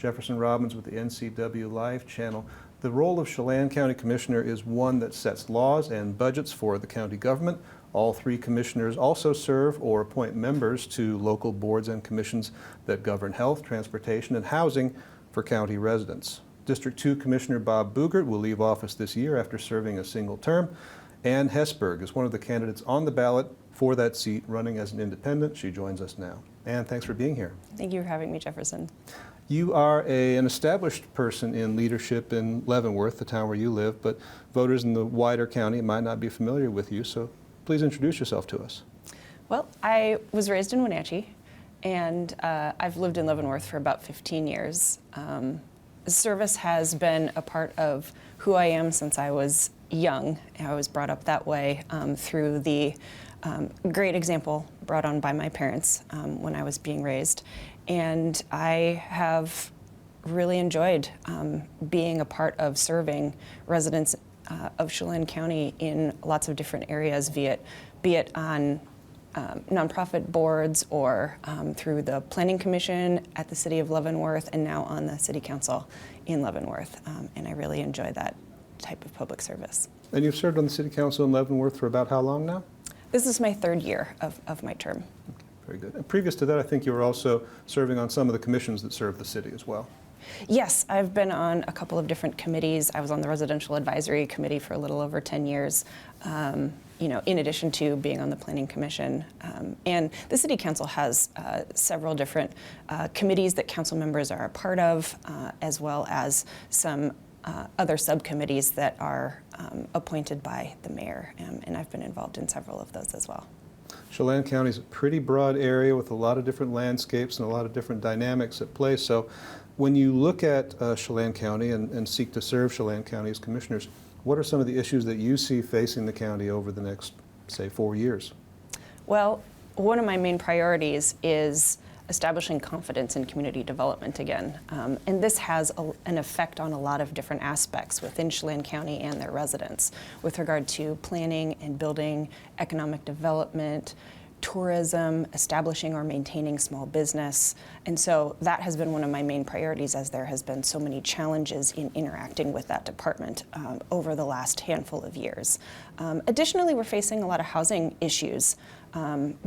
Jefferson Robbins with the NCW Live channel. The role of Chelan County Commissioner is one that sets laws and budgets for the county government. All three commissioners also serve or appoint members to local boards and commissions that govern health, transportation, and housing for county residents. District 2 Commissioner Bob Boogert will leave office this year after serving a single term. Ann Hessburg is one of the candidates on the ballot for that seat, running as an independent. She joins us now. Ann, thanks for being here. Thank you for having me, Jefferson. You are an established person in leadership in Leavenworth, the town where you live, but voters in the wider county might not be familiar with you, so please introduce yourself to us. Well, I was raised in Wenatchee, and I've lived in Leavenworth for about 15 years. Service has been a part of who I am since I was young. I was brought up that way through the great example brought on by my parents when I was being raised. And I have really enjoyed being a part of serving residents of Chelan County in lots of different areas, be it on nonprofit boards or through the Planning Commission at the City of Leavenworth, and now on the City Council in Leavenworth. And I really enjoy that type of public service. And you've served on the City Council in Leavenworth for about how long now? This is my third year of my term. Okay, very good. And previous to that, I think you were also serving on some of the commissions that serve the city as well. Yes, I've been on a couple of different committees. I was on the Residential Advisory Committee for a little over 10 years, in addition to being on the Planning Commission. And the City Council has several different committees that council members are a part of, as well as some other subcommittees that are appointed by the mayor, and I've been involved in several of those as well. Chelan County is a pretty broad area with a lot of different landscapes and a lot of different dynamics at play. So when you look at Chelan County and seek to serve Chelan County as commissioners, what are some of the issues that you see facing the county over the next, say, 4 years? Well, one of my main priorities is establishing confidence in community development again. And this has an effect on a lot of different aspects within Chelan County and their residents with regard to planning and building economic development, tourism, establishing or maintaining small business. And so that has been one of my main priorities, as there has been so many challenges in interacting with that department over the last handful of years. Additionally, we're facing a lot of housing issues.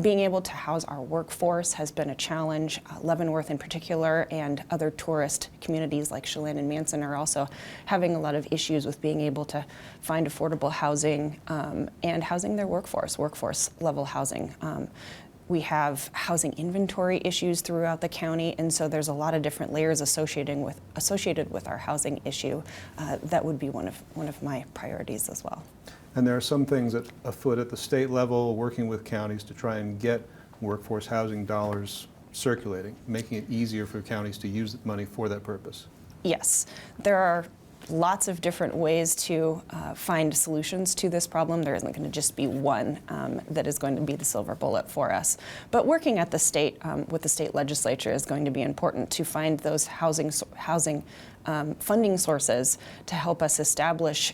Being able to house our workforce has been a challenge. Leavenworth in particular and other tourist communities like Chelan and Manson are also having a lot of issues with being able to find affordable housing and housing their workforce level housing. We have housing inventory issues throughout the county, and so there's a lot of different layers associated with our housing issue. That would be one of my priorities as well. And there are some things afoot at the state level, working with counties to try and get workforce housing dollars circulating, making it easier for counties to use the money for that purpose. Yes, there are lots of different ways to find solutions to this problem. There isn't going to just be one that is going to be the silver bullet for us. But working at the state with the state legislature is going to be important to find those housing funding sources to help us establish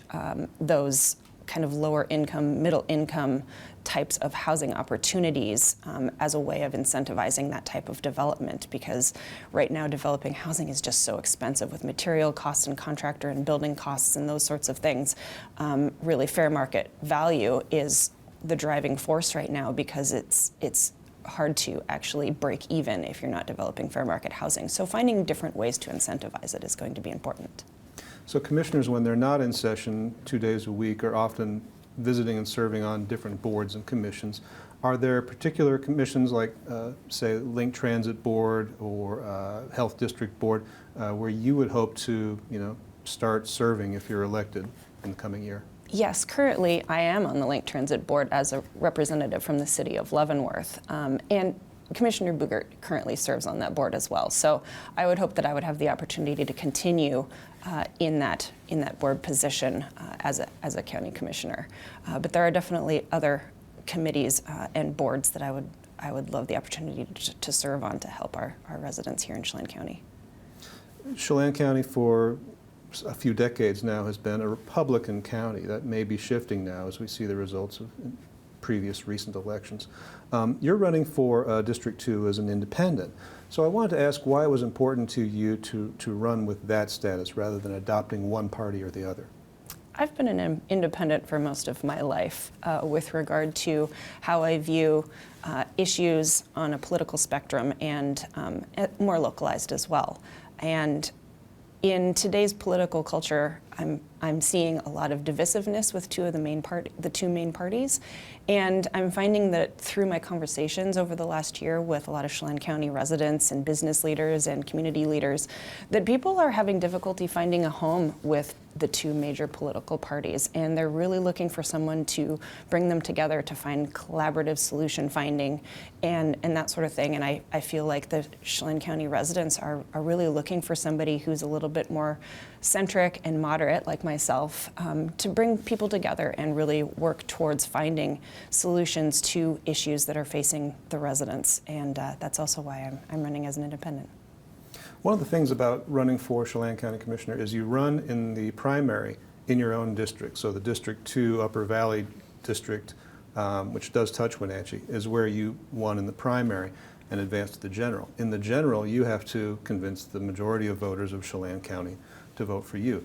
those kind of lower income, middle income types of housing opportunities as a way of incentivizing that type of development, because right now developing housing is just so expensive with material costs and contractor and building costs and those sorts of things. Really fair market value is the driving force right now, because it's hard to actually break even if you're not developing fair market housing. So finding different ways to incentivize it is going to be important. So commissioners, when they're not in session 2 days a week, are often visiting and serving on different boards and commissions. Are there particular commissions like, say, Link Transit Board or Health District Board where you would hope to, start serving if you're elected in the coming year? Yes, currently I am on the Link Transit Board as a representative from the City of Leavenworth. And Commissioner Boogert currently serves on that board as well. So I would hope that I would have the opportunity to continue in that board position as a county commissioner. But there are definitely other committees and boards that I would love the opportunity to serve on to help our residents here in Chelan County. Chelan County for a few decades now has been a Republican county. That may be shifting now as we see the results of previous recent elections. You're running for District 2 as an independent. So I wanted to ask why it was important to you to run with that status rather than adopting one party or the other. I've been an independent for most of my life with regard to how I view issues on a political spectrum and more localized as well. And in today's political culture, I'm seeing a lot of divisiveness with the two main parties, and I'm finding that through my conversations over the last year with a lot of Chelan County residents and business leaders and community leaders, that people are having difficulty finding a home with the two major political parties, and they're really looking for someone to bring them together to find collaborative solution finding and that sort of thing. And I feel like the Chelan County residents are really looking for somebody who's a little bit more centric and moderate, like myself, to bring people together and really work towards finding solutions to issues that are facing the residents. And that's also why I'm running as an independent. One of the things about running for Chelan County Commissioner is you run in the primary in your own district. So the District 2 Upper Valley District, which does touch Wenatchee, is where you won in the primary and advanced to the general. In the general, you have to convince the majority of voters of Chelan County to vote for you.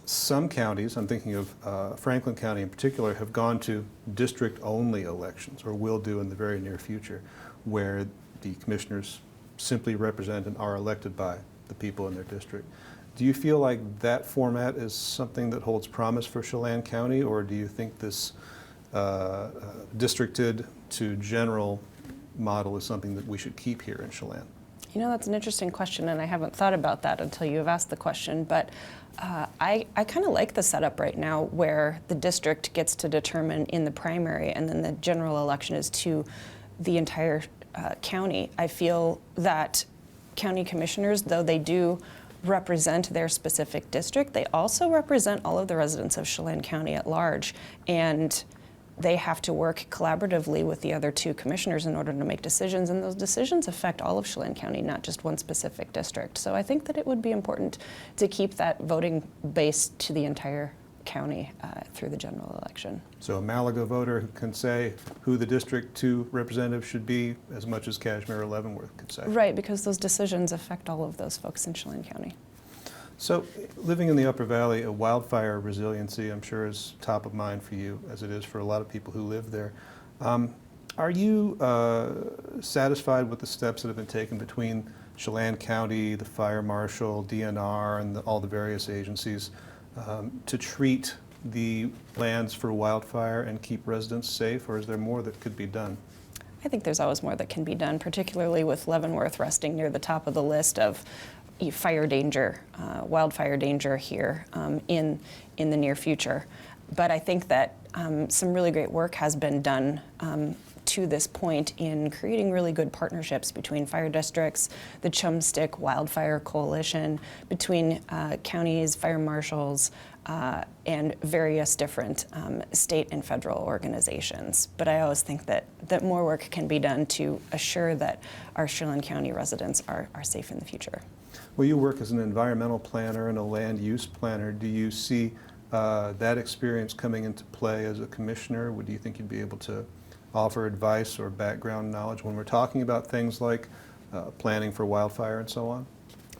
Some counties, I'm thinking of Franklin County in particular, have gone to district-only elections, or will do in the very near future, where the commissioners simply represent and are elected by the people in their district. Do you feel like that format is something that holds promise for Chelan County, or do you think this districted to general model is something that we should keep here in Chelan? You know, that's an interesting question, and I haven't thought about that until you have asked the question, but I kind of like the setup right now where the district gets to determine in the primary and then the general election is to the entire county. I feel that county commissioners, though they do represent their specific district, they also represent all of the residents of Chelan County at large, and they have to work collaboratively with the other two commissioners in order to make decisions, and those decisions affect all of Chelan County, not just one specific district. So I think that it would be important to keep that voting base to the entire county through the general election. So a Malaga voter who can say who the District 2 representative should be as much as Kashmir or Leavenworth could say. Right, because those decisions affect all of those folks in Chelan County. So living in the Upper Valley, a wildfire resiliency I'm sure is top of mind for you, as it is for a lot of people who live there. Are you satisfied with the steps that have been taken between Chelan County, the fire marshal, DNR, and all the various agencies to treat the lands for wildfire and keep residents safe, or is there more that could be done? I think there's always more that can be done, particularly with Leavenworth resting near the top of the list of fire danger, wildfire danger here in the near future. But I think that some really great work has been done to this point in creating really good partnerships between fire districts, the Chumstick Wildfire Coalition, between counties, fire marshals, and various different state and federal organizations. But I always think that more work can be done to assure that our Chelan County residents are safe in the future. Well, you work as an environmental planner and a land use planner. Do you see that experience coming into play as a commissioner? Do you think you'd be able to offer advice or background knowledge when we're talking about things like planning for wildfire and so on?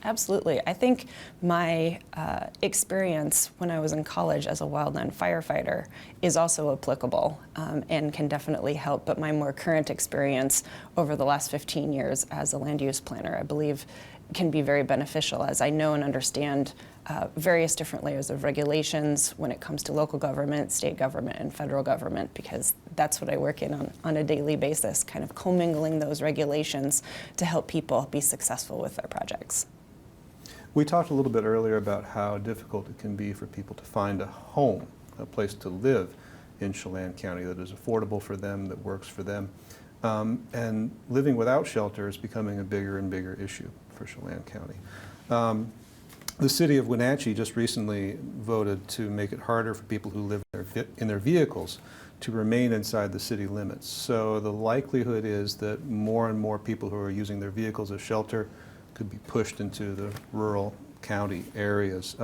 Absolutely. I think my experience when I was in college as a wildland firefighter is also applicable and can definitely help, but my more current experience over the last 15 years as a land use planner, I believe, can be very beneficial as I know and understand various different layers of regulations when it comes to local government, state government, and federal government, because that's what I work in on a daily basis, kind of commingling those regulations to help people be successful with their projects. We talked a little bit earlier about how difficult it can be for people to find a home, a place to live in Chelan County that is affordable for them, that works for them. And living without shelter is becoming a bigger and bigger issue for Chelan County. The city of Wenatchee just recently voted to make it harder for people who live in their vehicles to remain inside the city limits. So the likelihood is that more and more people who are using their vehicles as shelter could be pushed into the rural county areas.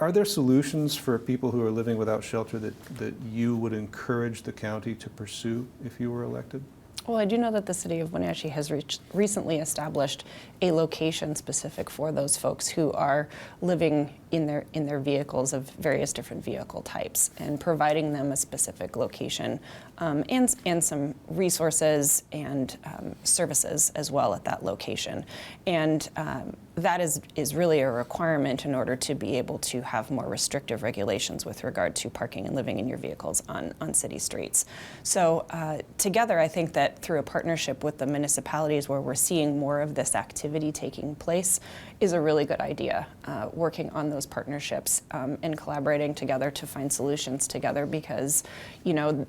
Are there solutions for people who are living without shelter that you would encourage the county to pursue if you were elected? Well, I do know that the city of Wenatchee has recently established a location specific for those folks who are living in their vehicles of various different vehicle types, and providing them a specific location and some resources and services as well at that location. And that is really a requirement in order to be able to have more restrictive regulations with regard to parking and living in your vehicles on city streets. So together, I think that through a partnership with the municipalities where we're seeing more of this activity taking place is a really good idea, working on those partnerships and collaborating together to find solutions together, because, you know,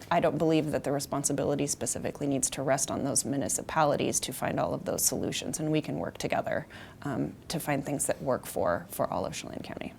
I don't believe that the responsibility specifically needs to rest on those municipalities to find all of those solutions, and we can work together to find things that work for all of Chelan County.